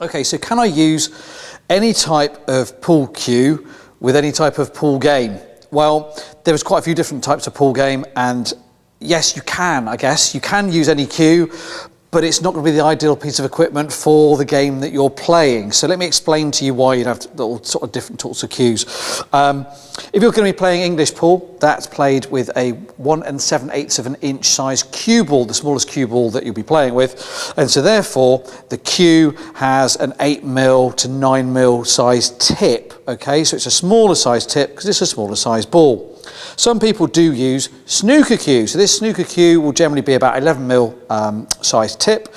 Okay, so can I use any type of pool cue with any type of pool game? Well, there's quite a few different types of pool game, and yes, you can, I guess. You can use any cue, but it's not going to be the ideal piece of equipment for the game that you're playing. So let me explain to you why you'd have all sort of different sorts of cues. If you're going to be playing English pool, that's played with a 1 7/8 of an inch size cue ball, the smallest cue ball that you'll be playing with. And so therefore, the cue has an 8mm to 9mm size tip. Okay, so it's a smaller size tip because it's a smaller size ball. Some people do use snooker cue. So this snooker cue will generally be about 11mm size tip,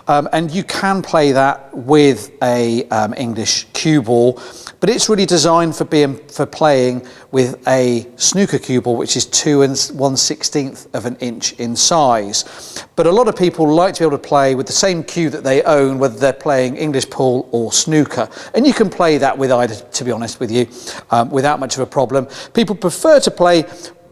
and you can play that with a English cue ball, but it's really designed for playing with a snooker cue ball, which is 2 1/16 of an inch in size. But a lot of people like to be able to play with the same cue that they own, whether they're playing English pool or snooker, and you can play that with either, to be honest with you, without much of a problem. People prefer to play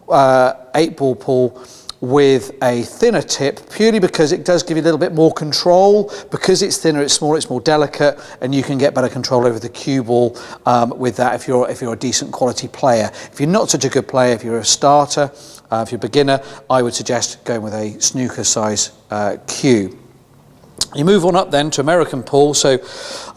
8-ball pool with a thinner tip, purely because it does give you a little bit more control. Because it's thinner, it's smaller, it's more delicate, and you can get better control over the cue ball with that if you're a decent quality player. If you're not such a good player, if you're a starter, if you're a beginner, I would suggest going with a snooker size cue. You move on up then to American pool. So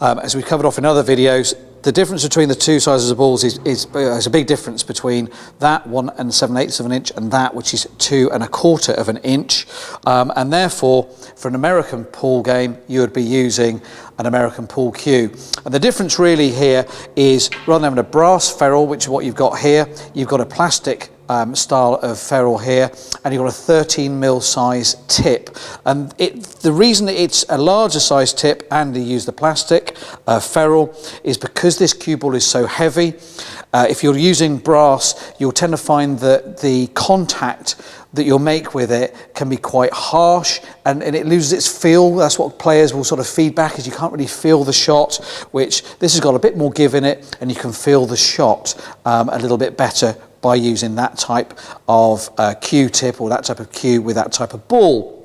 as we covered off in other videos, the difference between the two sizes of balls is a big difference between that 1 7/8 of an inch and that which is 2 1/4 of an inch. And therefore, for an American pool game, you would be using an American pool cue. And the difference really here is, rather than having a brass ferrule, which is what you've got here, you've got a plastic style of ferrule here, and you've got a 13mm size tip. And the reason that it's a larger size tip and they use the plastic ferrule is because this cue ball is so heavy. If you're using brass, you'll tend to find that the contact that you'll make with it can be quite harsh, and it loses its feel. That's what players will sort of feedback, is you can't really feel the shot, which this has got a bit more give in it, and you can feel the shot a little bit better by using that type of cue tip or that type of cue with that type of ball.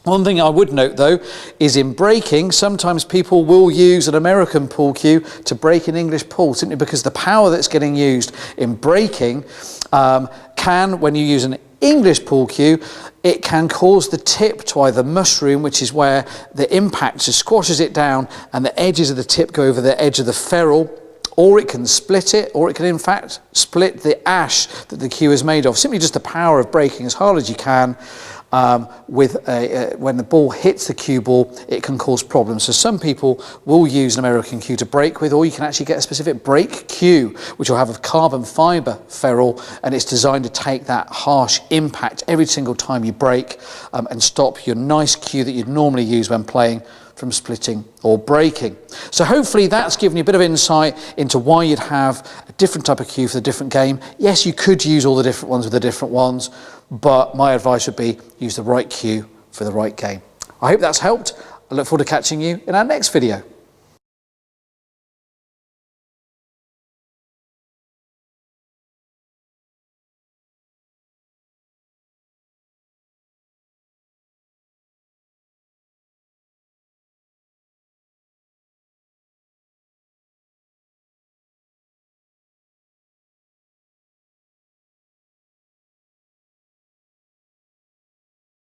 One thing I would note though is in breaking, sometimes people will use an American pool cue to break an English pool, simply because the power that's getting used in breaking can, when you use an English pool cue, it can cause the tip to either mushroom, which is where the impact just squashes it down and the edges of the tip go over the edge of the ferrule, or it can split it, or it can in fact split the ash that the cue is made of. Simply just the power of breaking as hard as you can when the ball hits the cue ball, it can cause problems. So some people will use an American cue to break with, or you can actually get a specific break cue, which will have a carbon fibre ferrule, and it's designed to take that harsh impact every single time you break and stop your nice cue that you'd normally use when playing from splitting or breaking. So hopefully that's given you a bit of insight into why you'd have a different type of cue for the different game. Yes, you could use all the different ones with the different ones, but my advice would be use the right cue for the right game. I hope that's helped. I look forward to catching you in our next video.